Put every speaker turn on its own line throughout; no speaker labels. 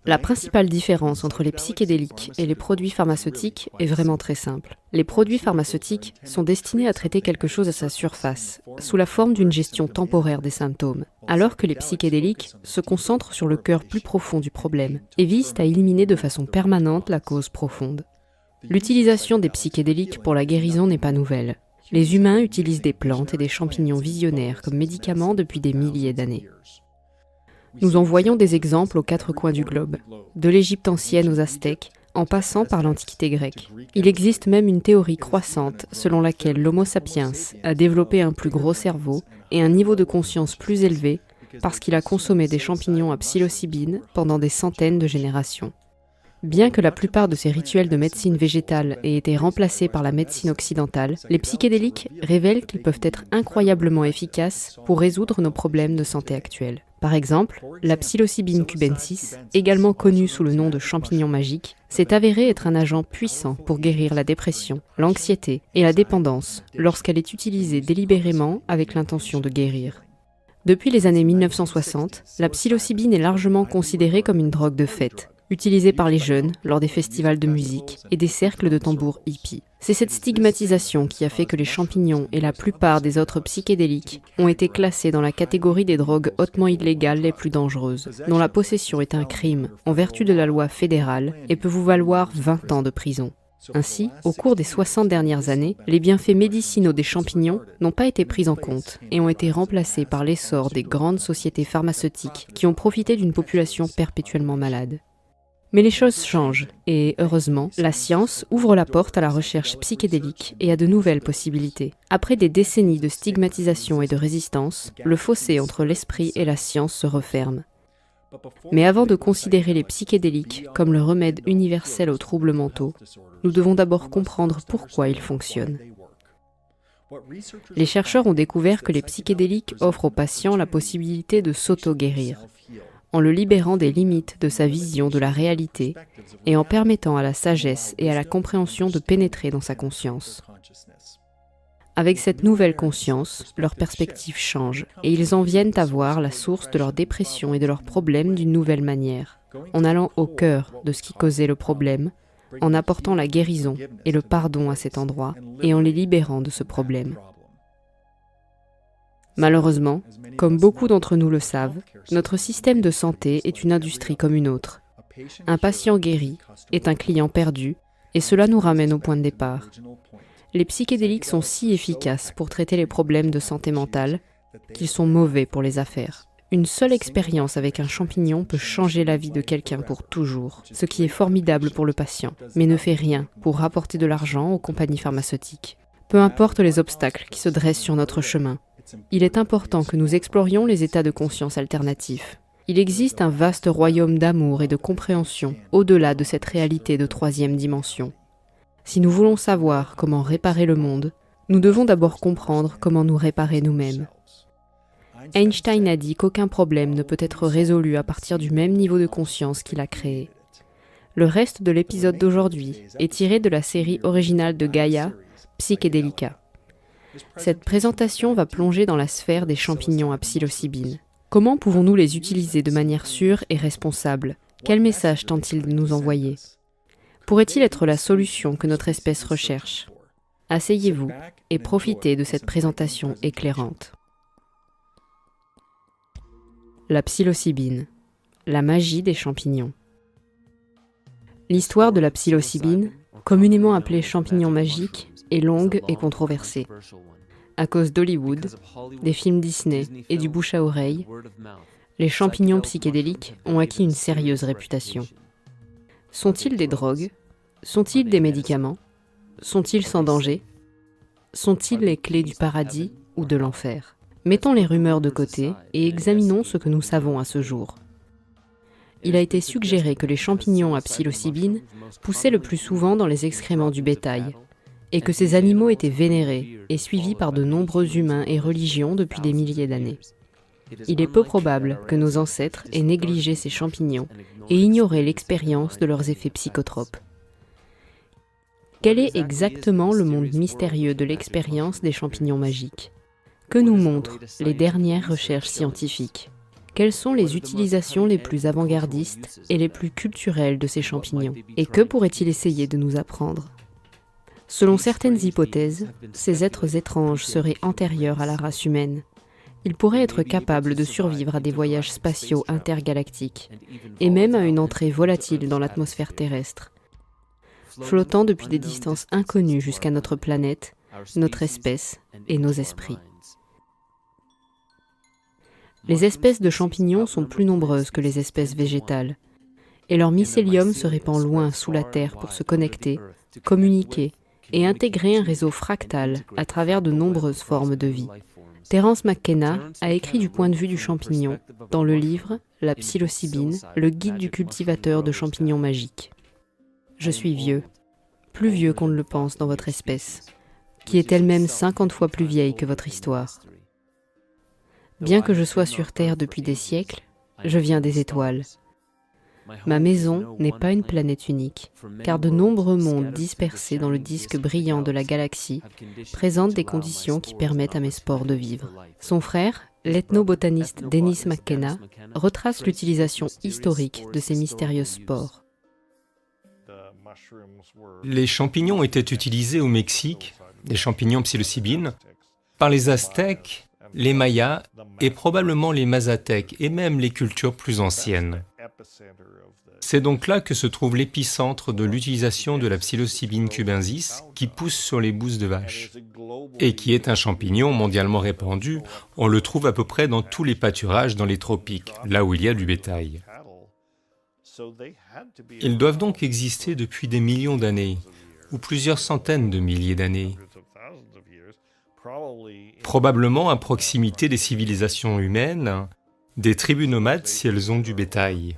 La principale différence entre les psychédéliques et les produits pharmaceutiques est vraiment très simple. Les produits pharmaceutiques sont destinés à traiter quelque chose à sa surface, sous la forme d'une gestion temporaire des symptômes, alors que les psychédéliques se concentrent sur le cœur plus profond du problème et visent à éliminer de façon permanente la cause profonde. L'utilisation des psychédéliques pour la guérison n'est pas nouvelle. Les humains utilisent des plantes et des champignons visionnaires comme médicaments depuis des milliers d'années. Nous en voyons des exemples aux quatre coins du globe, de l'Égypte ancienne aux Aztèques, en passant par l'Antiquité grecque. Il existe même une théorie croissante selon laquelle l'Homo sapiens a développé un plus gros cerveau et un niveau de conscience plus élevé parce qu'il a consommé des champignons à psilocybine pendant des centaines de générations. Bien que la plupart de ces rituels de médecine végétale aient été remplacés par la médecine occidentale, les psychédéliques révèlent qu'ils peuvent être incroyablement efficaces pour résoudre nos problèmes de santé actuels. Par exemple, la psilocybine cubensis, également connue sous le nom de champignon magique, s'est avérée être un agent puissant pour guérir la dépression, l'anxiété et la dépendance lorsqu'elle est utilisée délibérément avec l'intention de guérir. Depuis les années 1960, la psilocybine est largement considérée comme une drogue de fête, utilisée par les jeunes lors des festivals de musique et des cercles de tambours hippies. C'est cette stigmatisation qui a fait que les champignons et la plupart des autres psychédéliques ont été classés dans la catégorie des drogues hautement illégales les plus dangereuses, dont la possession est un crime en vertu de la loi fédérale et peut vous valoir 20 ans de prison. Ainsi, au cours des 60 dernières années, les bienfaits médicinaux des champignons n'ont pas été pris en compte et ont été remplacés par l'essor des grandes sociétés pharmaceutiques qui ont profité d'une population perpétuellement malade. Mais les choses changent, et heureusement, la science ouvre la porte à la recherche psychédélique et à de nouvelles possibilités. Après des décennies de stigmatisation et de résistance, le fossé entre l'esprit et la science se referme. Mais avant de considérer les psychédéliques comme le remède universel aux troubles mentaux, nous devons d'abord comprendre pourquoi ils fonctionnent. Les chercheurs ont découvert que les psychédéliques offrent aux patients la possibilité de s'auto-guérir, en le libérant des limites de sa vision de la réalité et en permettant à la sagesse et à la compréhension de pénétrer dans sa conscience. Avec cette nouvelle conscience, leurs perspectives changent et ils en viennent à voir la source de leur dépression et de leurs problèmes d'une nouvelle manière, en allant au cœur de ce qui causait le problème, en apportant la guérison et le pardon à cet endroit et en les libérant de ce problème. Malheureusement, comme beaucoup d'entre nous le savent, notre système de santé est une industrie comme une autre. Un patient guéri est un client perdu, et cela nous ramène au point de départ. Les psychédéliques sont si efficaces pour traiter les problèmes de santé mentale qu'ils sont mauvais pour les affaires. Une seule expérience avec un champignon peut changer la vie de quelqu'un pour toujours, ce qui est formidable pour le patient, mais ne fait rien pour rapporter de l'argent aux compagnies pharmaceutiques. Peu importe les obstacles qui se dressent sur notre chemin, il est important que nous explorions les états de conscience alternatifs. Il existe un vaste royaume d'amour et de compréhension au-delà de cette réalité de troisième dimension. Si nous voulons savoir comment réparer le monde, nous devons d'abord comprendre comment nous réparer nous-mêmes. Einstein a dit qu'aucun problème ne peut être résolu à partir du même niveau de conscience qu'il a créé. Le reste de l'épisode d'aujourd'hui est tiré de la série originale de Gaïa, Psychedelica. Cette présentation va plonger dans la sphère des champignons à psilocybine. Comment pouvons-nous les utiliser de manière sûre et responsable? Quel message tente-t-il de nous envoyer? Pourrait-il être la solution que notre espèce recherche? Asseyez-vous et profitez de cette présentation éclairante. La psilocybine, la magie des champignons. L'histoire de la psilocybine, communément appelée champignon magique, est longue et controversée. À cause d'Hollywood, des films Disney et du bouche à oreille, les champignons psychédéliques ont acquis une sérieuse réputation. Sont-ils des drogues? Sont-ils des médicaments? Sont-ils sans danger? Sont-ils les clés du paradis ou de l'enfer? Mettons les rumeurs de côté et examinons ce que nous savons à ce jour. Il a été suggéré que les champignons à psilocybine poussaient le plus souvent dans les excréments du bétail, et que ces animaux étaient vénérés et suivis par de nombreux humains et religions depuis des milliers d'années. Il est peu probable que nos ancêtres aient négligé ces champignons et ignoré l'expérience de leurs effets psychotropes. Quel est exactement le monde mystérieux de l'expérience des champignons magiques? Que nous montrent les dernières recherches scientifiques? Quelles sont les utilisations les plus avant-gardistes et les plus culturelles de ces champignons? Et que pourraient-ils essayer de nous apprendre? Selon certaines hypothèses, ces êtres étranges seraient antérieurs à la race humaine. Ils pourraient être capables de survivre à des voyages spatiaux intergalactiques, et même à une entrée volatile dans l'atmosphère terrestre, flottant depuis des distances inconnues jusqu'à notre planète, notre espèce et nos esprits. Les espèces de champignons sont plus nombreuses que les espèces végétales, et leur mycélium se répand loin sous la Terre pour se connecter, communiquer et intégrer un réseau fractal à travers de nombreuses formes de vie. Terence McKenna a écrit du point de vue du champignon dans le livre « La psilocybine, le guide du cultivateur de champignons magiques ». Je suis vieux, plus vieux qu'on ne le pense dans votre espèce, qui est elle-même 50 fois plus vieille que votre histoire. Bien que je sois sur Terre depuis des siècles, je viens des étoiles. Ma maison n'est pas une planète unique, car de nombreux mondes dispersés dans le disque brillant de la galaxie présentent des conditions qui permettent à mes spores de vivre. Son frère, l'ethnobotaniste Dennis McKenna, retrace l'utilisation historique de ces mystérieuses spores.
Les champignons étaient utilisés au Mexique, des champignons psilocybines, par les Aztèques, les Mayas et probablement les Mazatèques et même les cultures plus anciennes. C'est donc là que se trouve l'épicentre de l'utilisation de la psilocybine cubensis qui pousse sur les bousses de vache et qui est un champignon mondialement répandu. On le trouve à peu près dans tous les pâturages dans les tropiques, là où il y a du bétail. Ils doivent donc exister depuis des millions d'années, ou plusieurs centaines de milliers d'années, probablement à proximité des civilisations humaines, des tribus nomades si elles ont du bétail.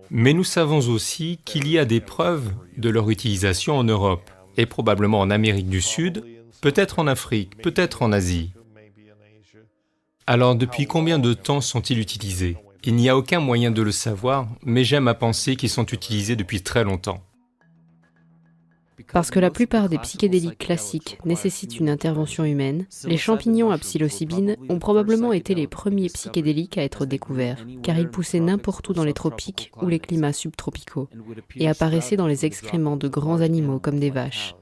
Mais nous savons aussi qu'il y a des preuves de leur utilisation en Europe, et probablement en Amérique du Sud, peut-être en Afrique, peut-être en Asie. Alors depuis combien de temps sont-ils utilisés? Il n'y a aucun moyen de le savoir, mais j'aime à penser qu'ils sont utilisés depuis très longtemps.
Parce que la plupart des psychédéliques classiques nécessitent une intervention humaine, les champignons à psilocybine ont probablement été les premiers psychédéliques à être découverts, car ils poussaient n'importe où dans les tropiques ou les climats subtropicaux, et apparaissaient dans les excréments de grands animaux comme des vaches.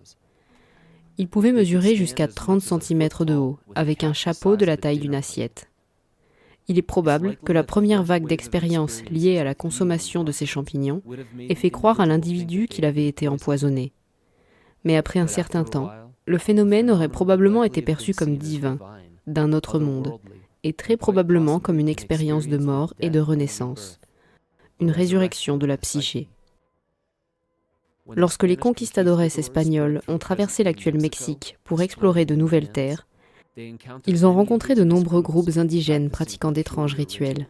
Ils pouvaient mesurer jusqu'à 30 cm de haut, avec un chapeau de la taille d'une assiette. Il est probable que la première vague d'expériences liée à la consommation de ces champignons ait fait croire à l'individu qu'il avait été empoisonné. Mais après un certain temps, le phénomène aurait probablement été perçu comme divin, d'un autre monde, et très probablement comme une expérience de mort et de renaissance, une résurrection de la psyché. Lorsque les conquistadores espagnols ont traversé l'actuel Mexique pour explorer de nouvelles terres, ils ont rencontré de nombreux groupes indigènes pratiquant d'étranges rituels.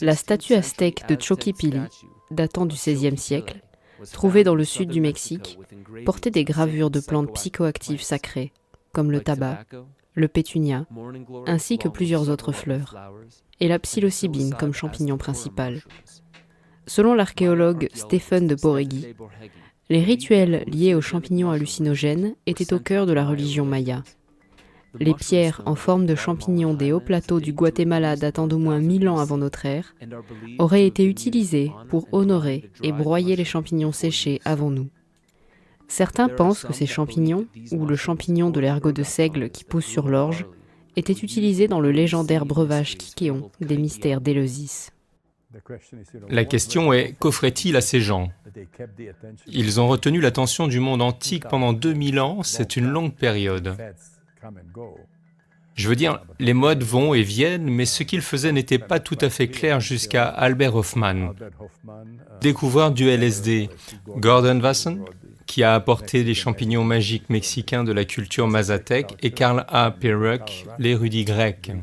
La statue aztèque de Choquipilli, datant du XVIe siècle, trouvée dans le sud du Mexique, portait des gravures de plantes psychoactives sacrées, comme le tabac, le pétunia, ainsi que plusieurs autres fleurs, et la psilocybine comme champignon principal. Selon l'archéologue Stephen de Borrégui, les rituels liés aux champignons hallucinogènes étaient au cœur de la religion maya. Les pierres en forme de champignons des hauts plateaux du Guatemala datant d'au moins 1000 ans avant notre ère auraient été utilisées pour honorer et broyer les champignons séchés avant nous. Certains pensent que ces champignons, ou le champignon de l'ergot de seigle qui pousse sur l'orge, étaient utilisés dans le légendaire breuvage Kickéon des mystères d'Éleusis.
La question est, qu'offraient-ils à ces gens? Ils ont retenu l'attention du monde antique pendant 2000 ans, c'est une longue période. Je veux dire, les modes vont et viennent, mais ce qu'ils faisaient n'était pas tout à fait clair jusqu'à Albert Hofmann, découvreur du LSD, Gordon Wasson, qui a apporté les champignons magiques mexicains de la culture mazatèque, et Karl A. Peruk, l'érudit grec.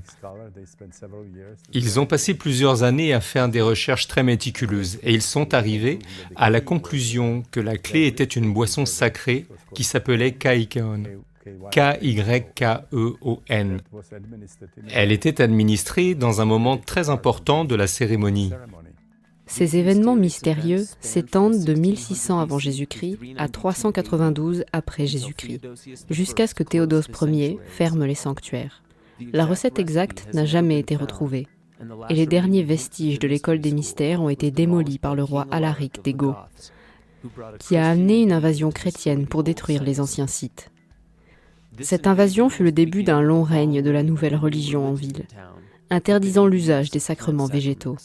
Ils ont passé plusieurs années à faire des recherches très méticuleuses, et ils sont arrivés à la conclusion que la clé était une boisson sacrée qui s'appelait Kykeon. K-Y-K-E-O-N. Elle était administrée dans un moment très important de la cérémonie.
Ces événements mystérieux s'étendent de 1600 avant Jésus-Christ à 392 après Jésus-Christ, jusqu'à ce que Théodose Ier ferme les sanctuaires. La recette exacte n'a jamais été retrouvée, et les derniers vestiges de l'école des mystères ont été démolis par le roi Alaric des Goths, qui a amené une invasion chrétienne pour détruire les anciens sites. Cette invasion fut le début d'un long règne de la nouvelle religion en ville, interdisant l'usage des sacrements végétaux.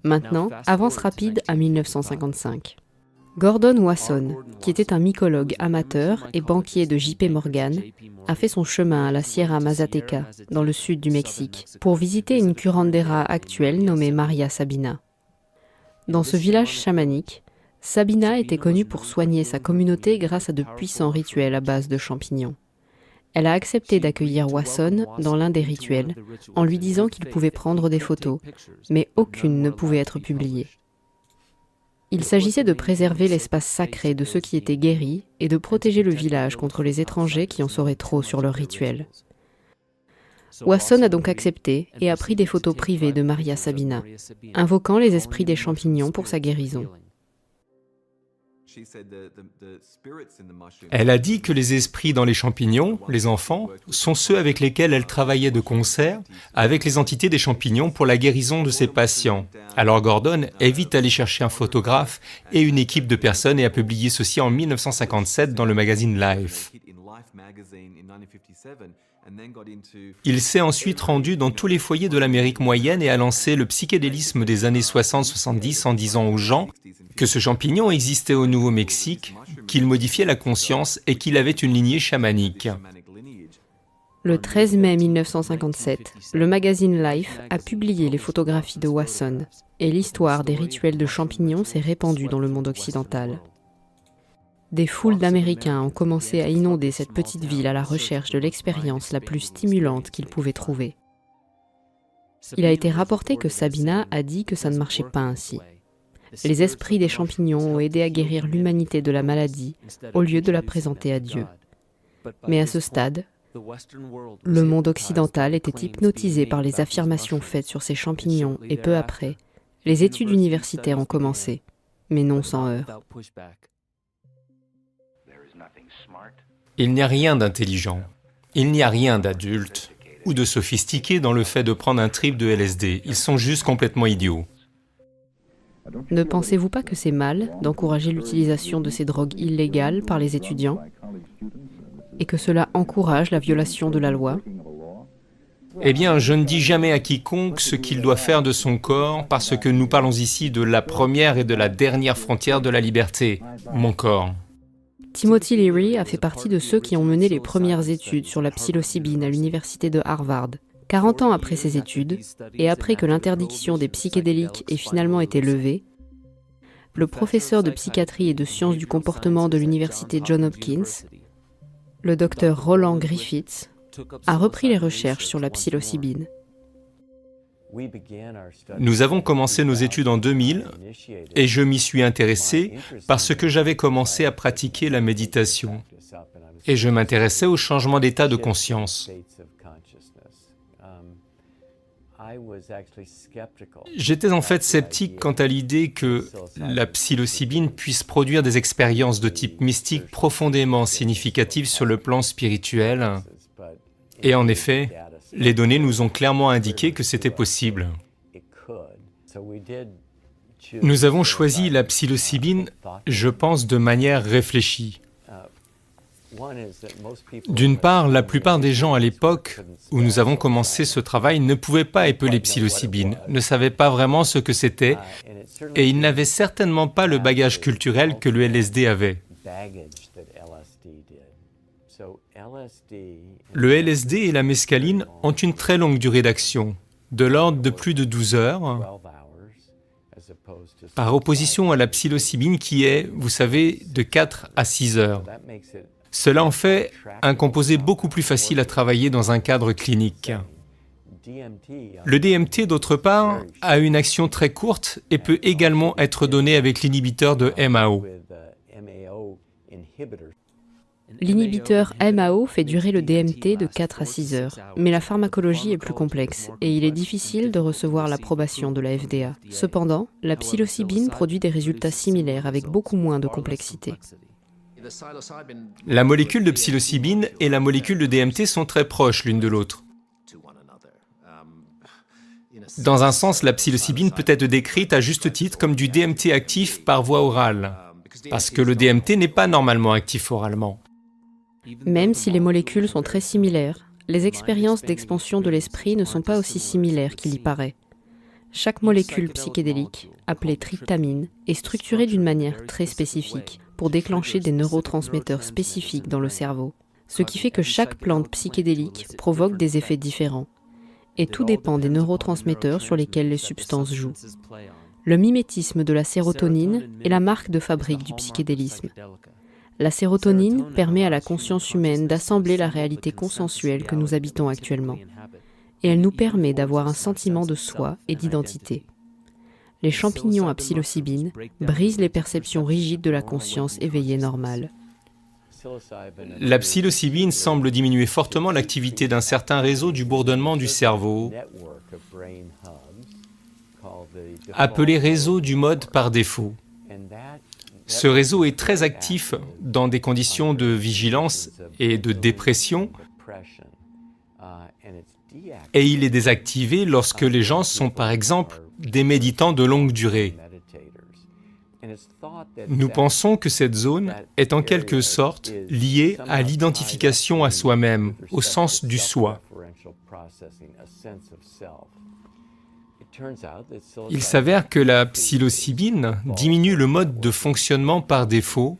Maintenant, avance rapide à 1955. Gordon Wasson, qui était un mycologue amateur et banquier de J.P. Morgan, a fait son chemin à la Sierra Mazateca, dans le sud du Mexique, pour visiter une curandera actuelle nommée Maria Sabina. Dans ce village chamanique, Sabina était connue pour soigner sa communauté grâce à de puissants rituels à base de champignons. Elle a accepté d'accueillir Wasson dans l'un des rituels en lui disant qu'il pouvait prendre des photos, mais aucune ne pouvait être publiée. Il s'agissait de préserver l'espace sacré de ceux qui étaient guéris et de protéger le village contre les étrangers qui en sauraient trop sur leurs rituels. Wasson a donc accepté et a pris des photos privées de Maria Sabina, invoquant les esprits des champignons pour sa guérison.
Elle a dit que les esprits dans les champignons, les enfants, sont ceux avec lesquels elle travaillait de concert avec les entités des champignons pour la guérison de ses patients. Alors Gordon est vite allé chercher un photographe et une équipe de personnes et a publié ceci en 1957 dans le magazine Life. Il s'est ensuite rendu dans tous les foyers de l'Amérique moyenne et a lancé le psychédélisme des années 60-70 en disant aux gens que ce champignon existait au Nouveau-Mexique, qu'il modifiait la conscience et qu'il avait une lignée chamanique.
Le 13 mai 1957, le magazine Life a publié les photographies de Wasson et l'histoire des rituels de champignons s'est répandue dans le monde occidental. Des foules d'Américains ont commencé à inonder cette petite ville à la recherche de l'expérience la plus stimulante qu'ils pouvaient trouver. Il a été rapporté que Sabina a dit que ça ne marchait pas ainsi. Les esprits des champignons ont aidé à guérir l'humanité de la maladie au lieu de la présenter à Dieu. Mais à ce stade, le monde occidental était hypnotisé par les affirmations faites sur ces champignons et peu après, les études universitaires ont commencé, mais non sans heurts.
Il n'y a rien d'intelligent, il n'y a rien d'adulte ou de sophistiqué dans le fait de prendre un trip de LSD. Ils sont juste complètement idiots.
Ne pensez-vous pas que c'est mal d'encourager l'utilisation de ces drogues illégales par les étudiants et que cela encourage la violation de la loi?
Eh bien, je ne dis jamais à quiconque ce qu'il doit faire de son corps parce que nous parlons ici de la première et de la dernière frontière de la liberté, mon corps.
Timothy Leary a fait partie de ceux qui ont mené les premières études sur la psilocybine à l'université de Harvard. 40 ans après ces études, et après que l'interdiction des psychédéliques ait finalement été levée, le professeur de psychiatrie et de sciences du comportement de l'université Johns Hopkins, le docteur Roland Griffiths, a repris les recherches sur la psilocybine.
Nous avons commencé nos études en 2000 et je m'y suis intéressé parce que j'avais commencé à pratiquer la méditation et je m'intéressais au changement d'état de conscience. J'étais en fait sceptique quant à l'idée que la psilocybine puisse produire des expériences de type mystique profondément significatives sur le plan spirituel. Et en effet, les données nous ont clairement indiqué que c'était possible. Nous avons choisi la psilocybine, je pense, de manière réfléchie. D'une part, la plupart des gens à l'époque où nous avons commencé ce travail ne pouvaient pas épeler psilocybine, ne savaient pas vraiment ce que c'était, et ils n'avaient certainement pas le bagage culturel que le LSD avait. Le LSD et la mescaline ont une très longue durée d'action, de l'ordre de plus de 12 heures, par opposition à la psilocybine qui est, vous savez, de 4 à 6 heures. Cela en fait un composé beaucoup plus facile à travailler dans un cadre clinique. Le DMT, d'autre part, a une action très courte et peut également être donné avec l'inhibiteur de MAO.
L'inhibiteur MAO fait durer le DMT de 4 à 6 heures, mais la pharmacologie est plus complexe et il est difficile de recevoir l'approbation de la FDA. Cependant, la psilocybine produit des résultats similaires avec beaucoup moins de complexité.
La molécule de psilocybine et la molécule de DMT sont très proches l'une de l'autre. Dans un sens, la psilocybine peut être décrite à juste titre comme du DMT actif par voie orale, parce que le DMT n'est pas normalement actif oralement.
Même si les molécules sont très similaires, les expériences d'expansion de l'esprit ne sont pas aussi similaires qu'il y paraît. Chaque molécule psychédélique, appelée tryptamine, est structurée d'une manière très spécifique pour déclencher des neurotransmetteurs spécifiques dans le cerveau, ce qui fait que chaque plante psychédélique provoque des effets différents. Et tout dépend des neurotransmetteurs sur lesquels les substances jouent. Le mimétisme de la sérotonine est la marque de fabrique du psychédélisme. La sérotonine permet à la conscience humaine d'assembler la réalité consensuelle que nous habitons actuellement. Et elle nous permet d'avoir un sentiment de soi et d'identité. Les champignons à psilocybine brisent les perceptions rigides de la conscience éveillée normale.
La psilocybine semble diminuer fortement l'activité d'un certain réseau du bourdonnement du cerveau, appelé réseau du mode par défaut. Ce réseau est très actif dans des conditions de vigilance et de dépression, et il est désactivé lorsque les gens sont par exemple des méditants de longue durée. Nous pensons que cette zone est en quelque sorte liée à l'identification à soi-même, au sens du soi. Il s'avère que la psilocybine diminue le mode de fonctionnement par défaut,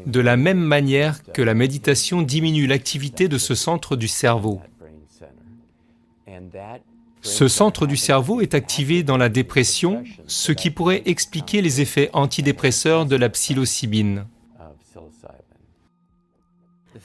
de la même manière que la méditation diminue l'activité de ce centre du cerveau. Ce centre du cerveau est activé dans la dépression, ce qui pourrait expliquer les effets antidépresseurs de la psilocybine.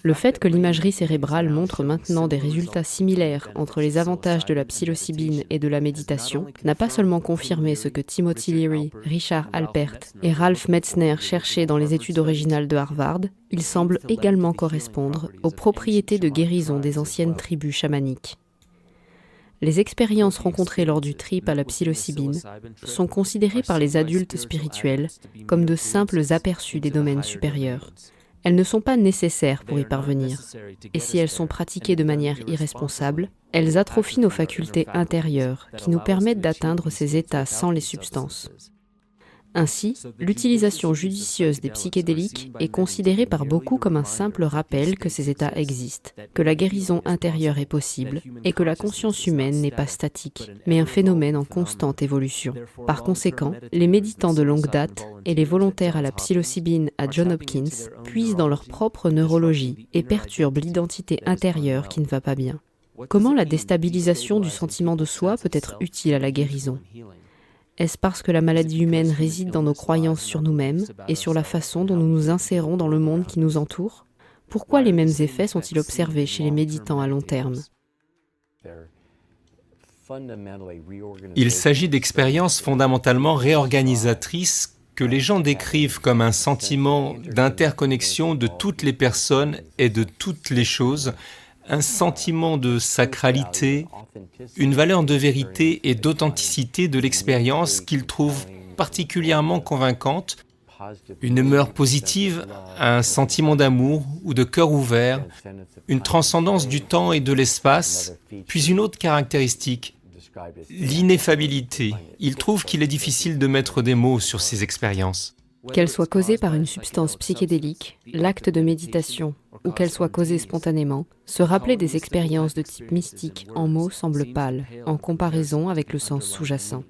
Le fait que l'imagerie cérébrale montre maintenant des résultats similaires entre les avantages de la psilocybine et de la méditation n'a pas seulement confirmé ce que Timothy Leary, Richard Alpert et Ralph Metzner cherchaient dans les études originales de Harvard, il semble également correspondre aux propriétés de guérison des anciennes tribus chamaniques. Les expériences rencontrées lors du trip à la psilocybine sont considérées par les adultes spirituels comme de simples aperçus des domaines supérieurs. Elles ne sont pas nécessaires pour y parvenir, et si elles sont pratiquées de manière irresponsable, elles atrophient nos facultés intérieures qui nous permettent d'atteindre ces états sans les substances. Ainsi, l'utilisation judicieuse des psychédéliques est considérée par beaucoup comme un simple rappel que ces états existent, que la guérison intérieure est possible et que la conscience humaine n'est pas statique, mais un phénomène en constante évolution. Par conséquent, les méditants de longue date et les volontaires à la psilocybine à Johns Hopkins puisent dans leur propre neurologie et perturbent l'identité intérieure qui ne va pas bien. Comment la déstabilisation du sentiment de soi peut être utile à la guérison ? Est-ce parce que la maladie humaine réside dans nos croyances sur nous-mêmes et sur la façon dont nous nous insérons dans le monde qui nous entoure ? Pourquoi les mêmes effets sont-ils observés chez les méditants à long terme ?
Il s'agit d'expériences fondamentalement réorganisatrices que les gens décrivent comme un sentiment d'interconnexion de toutes les personnes et de toutes les choses, un sentiment de sacralité, une valeur de vérité et d'authenticité de l'expérience qu'ils trouvent particulièrement convaincante, une humeur positive, un sentiment d'amour ou de cœur ouvert, une transcendance du temps et de l'espace, puis une autre caractéristique, l'ineffabilité. Ils trouvent qu'il est difficile de mettre des mots sur ces expériences.
Qu'elle soit causée par une substance psychédélique, l'acte de méditation, ou qu'elle soit causée spontanément, se rappeler des expériences de type mystique en mots semble pâle, en comparaison avec le sens sous-jacent.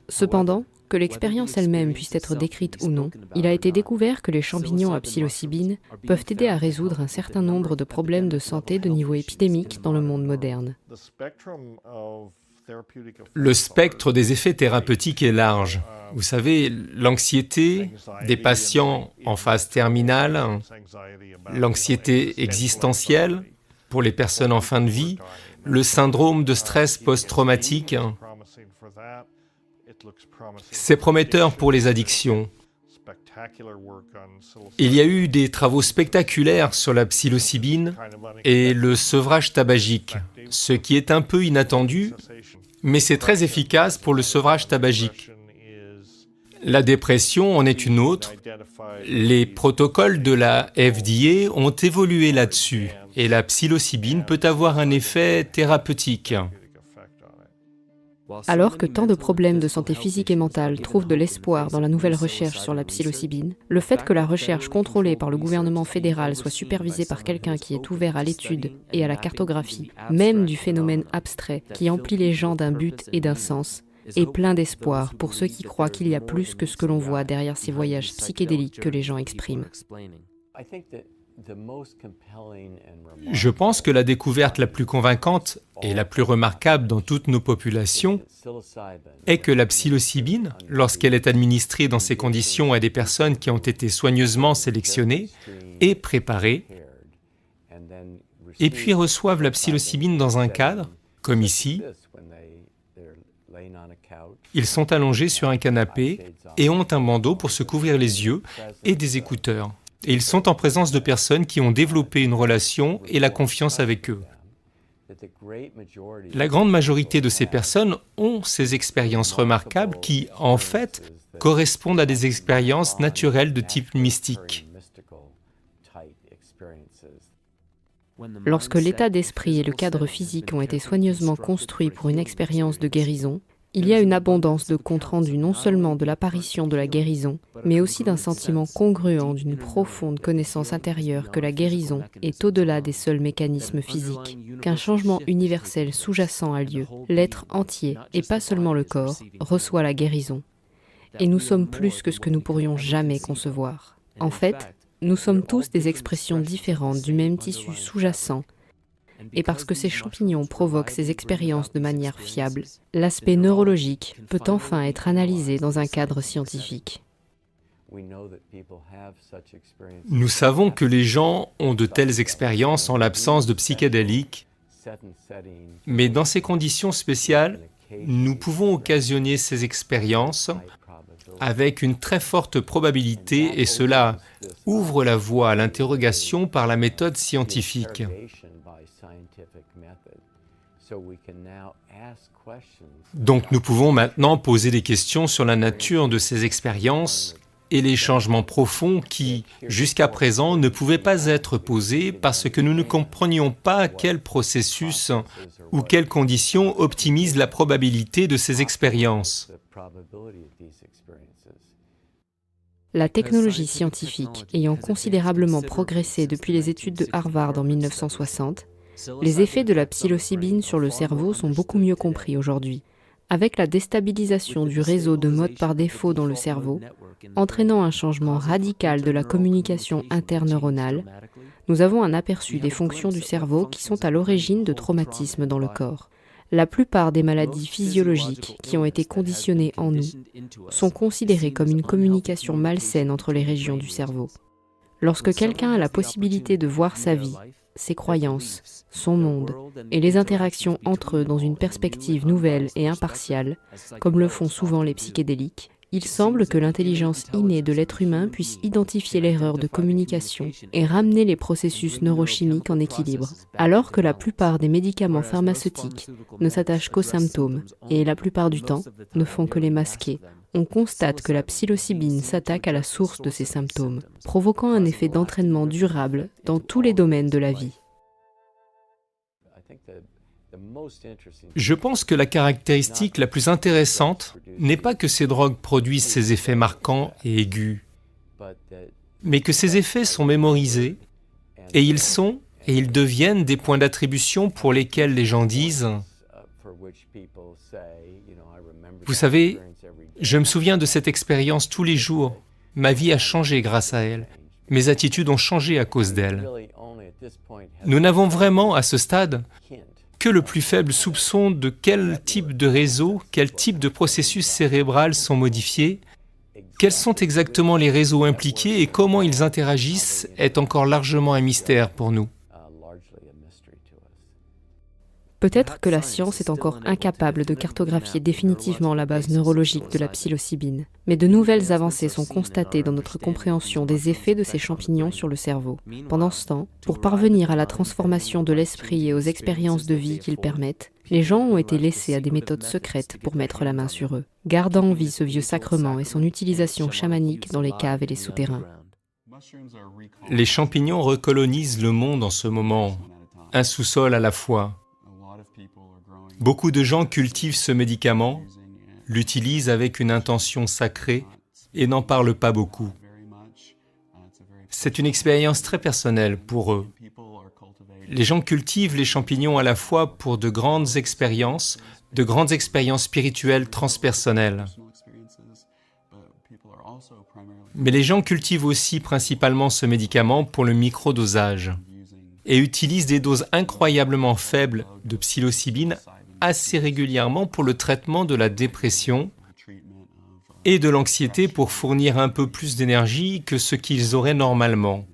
Cependant, que l'expérience elle-même puisse être décrite ou non, il a été découvert que les champignons à psilocybine peuvent aider à résoudre un certain nombre de problèmes de santé de niveau épidémique dans le monde moderne.
Le spectre des effets thérapeutiques est large. Vous savez, l'anxiété des patients en phase terminale, l'anxiété existentielle pour les personnes en fin de vie, le syndrome de stress post-traumatique. C'est prometteur pour les addictions. Il y a eu des travaux spectaculaires sur la psilocybine et le sevrage tabagique, ce qui est un peu inattendu, mais c'est très efficace pour le sevrage tabagique. La dépression en est une autre. Les protocoles de la FDA ont évolué là-dessus et la psilocybine peut avoir un effet thérapeutique.
Alors que tant de problèmes de santé physique et mentale trouvent de l'espoir dans la nouvelle recherche sur la psilocybine, le fait que la recherche contrôlée par le gouvernement fédéral soit supervisée par quelqu'un qui est ouvert à l'étude et à la cartographie, même du phénomène abstrait qui emplit les gens d'un but et d'un sens, est plein d'espoir pour ceux qui croient qu'il y a plus que ce que l'on voit derrière ces voyages psychédéliques que les gens expriment.
Je pense que la découverte la plus convaincante et la plus remarquable dans toutes nos populations est que la psilocybine, lorsqu'elle est administrée dans ces conditions à des personnes qui ont été soigneusement sélectionnées et préparées, et puis reçoivent la psilocybine dans un cadre, comme ici, ils sont allongés sur un canapé et ont un bandeau pour se couvrir les yeux et des écouteurs. Et ils sont en présence de personnes qui ont développé une relation et la confiance avec eux. La grande majorité de ces personnes ont ces expériences remarquables qui, en fait, correspondent à des expériences naturelles de type mystique.
Lorsque l'état d'esprit et le cadre physique ont été soigneusement construits pour une expérience de guérison, il y a une abondance de comptes rendus non seulement de l'apparition de la guérison, mais aussi d'un sentiment congruent d'une profonde connaissance intérieure que la guérison est au-delà des seuls mécanismes physiques, qu'un changement universel sous-jacent a lieu, l'être entier, et pas seulement le corps, reçoit la guérison. Et nous sommes plus que ce que nous pourrions jamais concevoir. En fait, nous sommes tous des expressions différentes du même tissu sous-jacent, et parce que ces champignons provoquent ces expériences de manière fiable, l'aspect neurologique peut enfin être analysé dans un cadre scientifique.
Nous savons que les gens ont de telles expériences en l'absence de psychédéliques, mais dans ces conditions spéciales, nous pouvons occasionner ces expériences avec une très forte probabilité et cela ouvre la voie à l'interrogation par la méthode scientifique. Donc nous pouvons maintenant poser des questions sur la nature de ces expériences et les changements profonds qui, jusqu'à présent, ne pouvaient pas être posés parce que nous ne comprenions pas quel processus ou quelles conditions optimisent la probabilité de ces expériences.
La technologie scientifique ayant considérablement progressé depuis les études de Harvard en 1960, les effets de la psilocybine sur le cerveau sont beaucoup mieux compris aujourd'hui, avec la déstabilisation du réseau de mode par défaut dans le cerveau, entraînant un changement radical de la communication interneuronale. Nous avons un aperçu des fonctions du cerveau qui sont à l'origine de traumatismes dans le corps. La plupart des maladies physiologiques qui ont été conditionnées en nous sont considérées comme une communication malsaine entre les régions du cerveau. Lorsque quelqu'un a la possibilité de voir sa vie, ses croyances, son monde et les interactions entre eux dans une perspective nouvelle et impartiale, comme le font souvent les psychédéliques, il semble que l'intelligence innée de l'être humain puisse identifier l'erreur de communication et ramener les processus neurochimiques en équilibre, alors que la plupart des médicaments pharmaceutiques ne s'attachent qu'aux symptômes et la plupart du temps ne font que les masquer. On constate que la psilocybine s'attaque à la source de ces symptômes, provoquant un effet d'entraînement durable dans tous les domaines de la vie.
Je pense que la caractéristique la plus intéressante n'est pas que ces drogues produisent ces effets marquants et aigus, mais que ces effets sont mémorisés et ils deviennent des points d'attribution pour lesquels les gens disent « Vous savez, je me souviens de cette expérience tous les jours. Ma vie a changé grâce à elle. Mes attitudes ont changé à cause d'elle. » Nous n'avons vraiment, à ce stade, que le plus faible soupçon de quel type de réseau, quel type de processus cérébral sont modifiés, quels sont exactement les réseaux impliqués et comment ils interagissent est encore largement un mystère pour nous.
Peut-être que la science est encore incapable de cartographier définitivement la base neurologique de la psilocybine, mais de nouvelles avancées sont constatées dans notre compréhension des effets de ces champignons sur le cerveau. Pendant ce temps, pour parvenir à la transformation de l'esprit et aux expériences de vie qu'ils permettent, les gens ont été laissés à des méthodes secrètes pour mettre la main sur eux, gardant en vie ce vieux sacrement et son utilisation chamanique dans les caves et les souterrains.
Les champignons recolonisent le monde en ce moment, un sous-sol à la fois. Beaucoup de gens cultivent ce médicament, l'utilisent avec une intention sacrée et n'en parlent pas beaucoup. C'est une expérience très personnelle pour eux. Les gens cultivent les champignons à la fois pour de grandes expériences spirituelles transpersonnelles. Mais les gens cultivent aussi principalement ce médicament pour le microdosage et utilisent des doses incroyablement faibles de psilocybine assez régulièrement pour le traitement de la dépression et de l'anxiété pour fournir un peu plus d'énergie que ce qu'ils auraient normalement.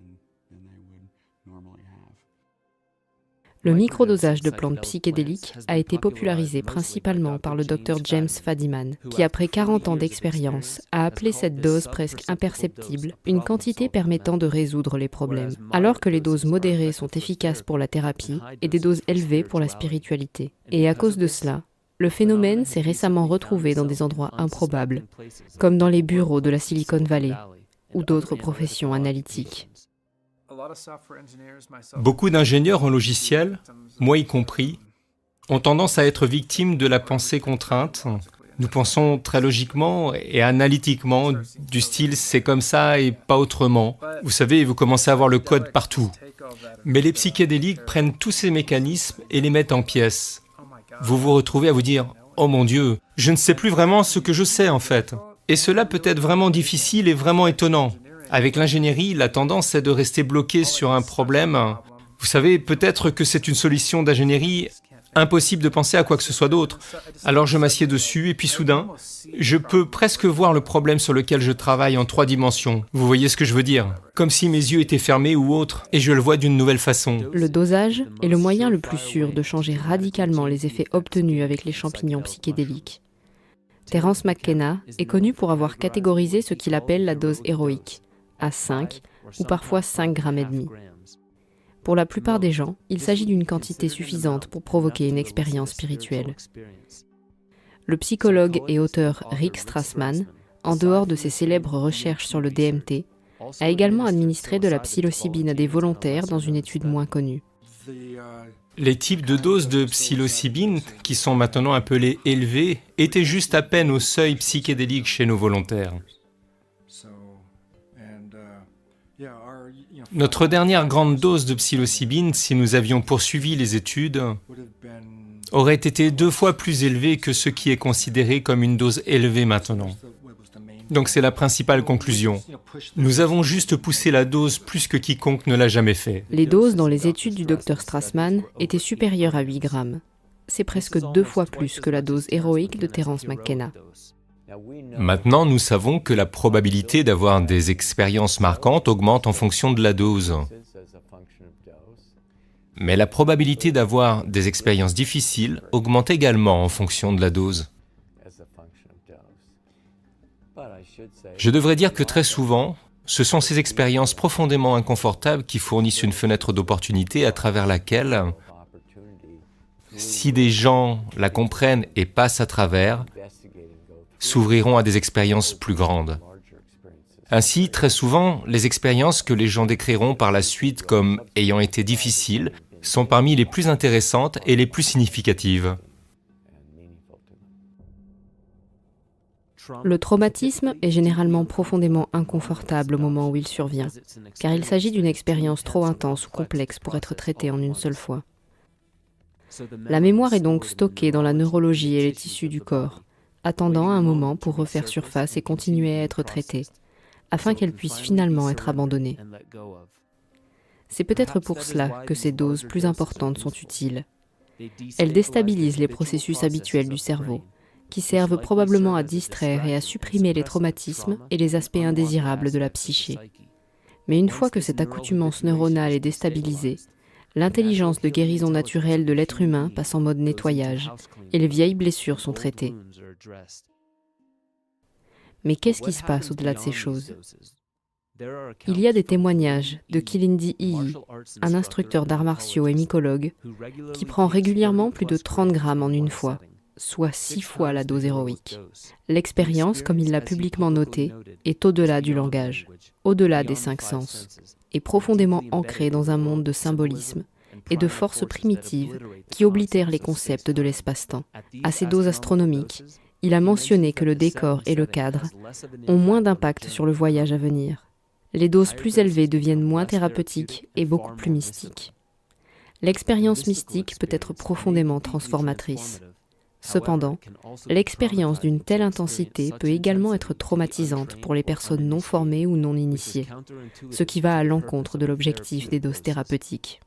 Le microdosage de plantes psychédéliques a été popularisé principalement par le Dr James Fadiman, qui après 40 ans d'expérience a appelé cette dose presque imperceptible une quantité permettant de résoudre les problèmes, alors que les doses modérées sont efficaces pour la thérapie et des doses élevées pour la spiritualité. Et à cause de cela, le phénomène s'est récemment retrouvé dans des endroits improbables, comme dans les bureaux de la Silicon Valley ou d'autres professions analytiques.
Beaucoup d'ingénieurs en logiciel, moi y compris, ont tendance à être victimes de la pensée contrainte. Nous pensons très logiquement et analytiquement, du style « c'est comme ça et pas autrement ». Vous savez, vous commencez à voir le code partout. Mais les psychédéliques prennent tous ces mécanismes et les mettent en pièces. Vous vous retrouvez à vous dire « oh mon Dieu, je ne sais plus vraiment ce que je sais en fait ». Et cela peut être vraiment difficile et vraiment étonnant. Avec l'ingénierie, la tendance est de rester bloqué sur un problème. Vous savez, peut-être que c'est une solution d'ingénierie, impossible de penser à quoi que ce soit d'autre. Alors je m'assieds dessus et puis soudain, je peux presque voir le problème sur lequel je travaille en 3 dimensions. Vous voyez ce que je veux dire? Comme si mes yeux étaient fermés ou autre, et je le vois d'une nouvelle façon.
Le dosage est le moyen le plus sûr de changer radicalement les effets obtenus avec les champignons psychédéliques. Terence McKenna est connu pour avoir catégorisé ce qu'il appelle la dose héroïque, à 5 ou parfois 5,5 grammes. Pour la plupart des gens, il s'agit d'une quantité suffisante pour provoquer une expérience spirituelle. Le psychologue et auteur Rick Strassman, en dehors de ses célèbres recherches sur le DMT, a également administré de la psilocybine à des volontaires dans une étude moins connue.
Les types de doses de psilocybine, qui sont maintenant appelées élevées, étaient juste à peine au seuil psychédélique chez nos volontaires. Notre dernière grande dose de psilocybine, si nous avions poursuivi les études, aurait été 2 fois plus élevée que ce qui est considéré comme une dose élevée maintenant. Donc c'est la principale conclusion. Nous avons juste poussé la dose plus que quiconque ne l'a jamais fait.
Les doses dans les études du Dr Strassman étaient supérieures à 8 grammes. C'est presque 2 fois plus que la dose héroïque de Terence McKenna.
Maintenant, nous savons que la probabilité d'avoir des expériences marquantes augmente en fonction de la dose. Mais la probabilité d'avoir des expériences difficiles augmente également en fonction de la dose. Je devrais dire que très souvent, ce sont ces expériences profondément inconfortables qui fournissent une fenêtre d'opportunité à travers laquelle, si des gens la comprennent et passent à travers, s'ouvriront à des expériences plus grandes. Ainsi, très souvent, les expériences que les gens décriront par la suite comme ayant été difficiles sont parmi les plus intéressantes et les plus significatives.
Le traumatisme est généralement profondément inconfortable au moment où il survient, car il s'agit d'une expérience trop intense ou complexe pour être traitée en une seule fois. La mémoire est donc stockée dans la neurologie et les tissus du corps, attendant un moment pour refaire surface et continuer à être traitée, afin qu'elle puisse finalement être abandonnée. C'est peut-être pour cela que ces doses plus importantes sont utiles. Elles déstabilisent les processus habituels du cerveau, qui servent probablement à distraire et à supprimer les traumatismes et les aspects indésirables de la psyché. Mais une fois que cette accoutumance neuronale est déstabilisée, L'intelligence de guérison naturelle de l'être humain passe en mode nettoyage, et les vieilles blessures sont traitées. Mais qu'est-ce qui se passe au-delà de ces choses? Il y a des témoignages de Kilindi Iyi, un instructeur d'arts martiaux et mycologue, qui prend régulièrement plus de 30 grammes en une fois, soit 6 fois la dose héroïque. L'expérience, comme il l'a publiquement noté, est au-delà du langage, au-delà des 5 sens, et profondément ancrée dans un monde de symbolisme et de forces primitives qui oblitèrent les concepts de l'espace-temps. À ces doses astronomiques, il a mentionné que le décor et le cadre ont moins d'impact sur le voyage à venir. Les doses plus élevées deviennent moins thérapeutiques et beaucoup plus mystiques. L'expérience mystique peut être profondément transformatrice. Cependant, l'expérience d'une telle intensité peut également être traumatisante pour les personnes non formées ou non initiées, ce qui va à l'encontre de l'objectif des doses thérapeutiques.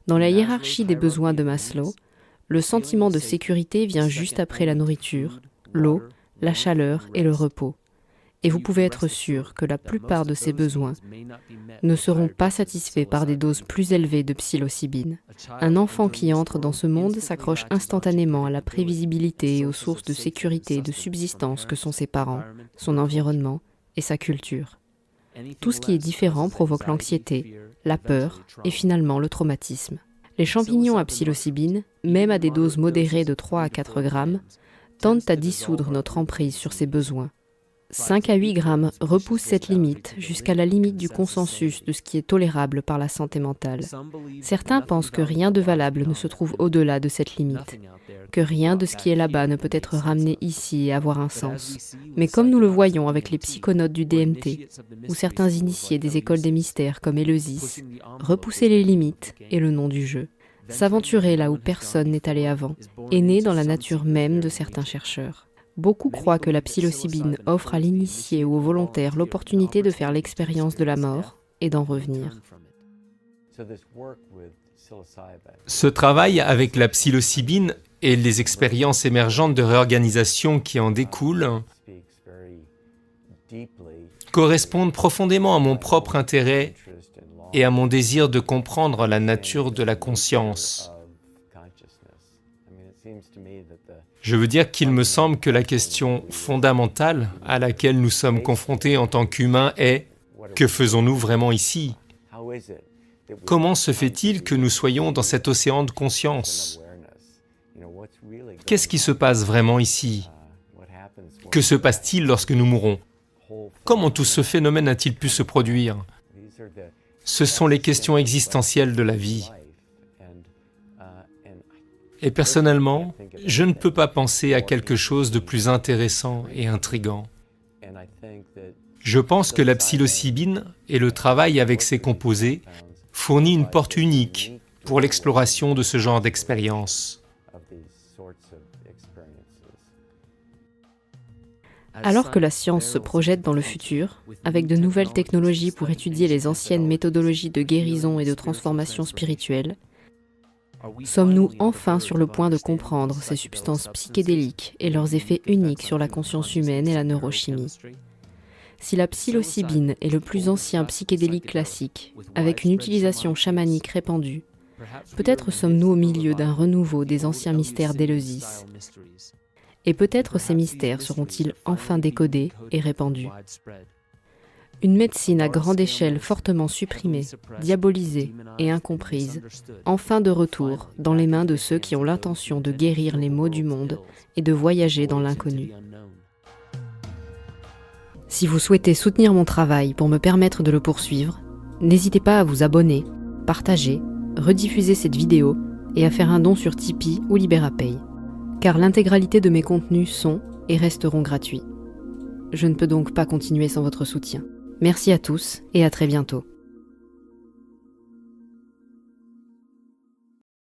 Dans la hiérarchie des besoins de Maslow, le sentiment de sécurité vient juste après la nourriture, l'eau, la chaleur et le repos. Et vous pouvez être sûr que la plupart de ces besoins ne seront pas satisfaits par des doses plus élevées de psilocybine. Un enfant qui entre dans ce monde s'accroche instantanément à la prévisibilité et aux sources de sécurité et de subsistance que sont ses parents, son environnement et sa culture. Tout ce qui est différent provoque l'anxiété, la peur et finalement le traumatisme. Les champignons à psilocybine, même à des doses modérées de 3 à 4 grammes, tendent à dissoudre notre emprise sur ces besoins. 5 à 8 grammes repoussent cette limite jusqu'à la limite du consensus de ce qui est tolérable par la santé mentale. Certains pensent que rien de valable ne se trouve au-delà de cette limite, que rien de ce qui est là-bas ne peut être ramené ici et avoir un sens. Mais comme nous le voyons avec les psychonautes du DMT, ou certains initiés des écoles des mystères comme Éleusis, repousser les limites est le nom du jeu. S'aventurer là où personne n'est allé avant est né dans la nature même de certains chercheurs. Beaucoup croient que la psilocybine offre à l'initié ou au volontaire l'opportunité de faire l'expérience de la mort et d'en revenir.
Ce travail avec la psilocybine et les expériences émergentes de réorganisation qui en découlent correspondent profondément à mon propre intérêt et à mon désir de comprendre la nature de la conscience. Je veux dire qu'il me semble que la question fondamentale à laquelle nous sommes confrontés en tant qu'humains est « Que faisons-nous vraiment ici ?» Comment se fait-il que nous soyons dans cet océan de conscience? Qu'est-ce qui se passe vraiment ici? Que se passe-t-il lorsque nous mourrons? Comment tout ce phénomène a-t-il pu se produire? Ce sont les questions existentielles de la vie. Et personnellement, je ne peux pas penser à quelque chose de plus intéressant et intrigant. Je pense que la psilocybine et le travail avec ses composés fournit une porte unique pour l'exploration de ce genre d'expérience.
Alors que la science se projette dans le futur, avec de nouvelles technologies pour étudier les anciennes méthodologies de guérison et de transformation spirituelle, sommes-nous enfin sur le point de comprendre ces substances psychédéliques et leurs effets uniques sur la conscience humaine et la neurochimie? Si la psilocybine est le plus ancien psychédélique classique, avec une utilisation chamanique répandue, peut-être sommes-nous au milieu d'un renouveau des anciens mystères d'Éleusis. Et peut-être ces mystères seront-ils enfin décodés et répandus. Une médecine à grande échelle fortement supprimée, diabolisée et incomprise, enfin de retour dans les mains de ceux qui ont l'intention de guérir les maux du monde et de voyager dans l'inconnu. Si vous souhaitez soutenir mon travail pour me permettre de le poursuivre, n'hésitez pas à vous abonner, partager, rediffuser cette vidéo et à faire un don sur Tipeee ou Liberapay, car l'intégralité de mes contenus sont et resteront gratuits. Je ne peux donc pas continuer sans votre soutien. Merci à tous et à très bientôt.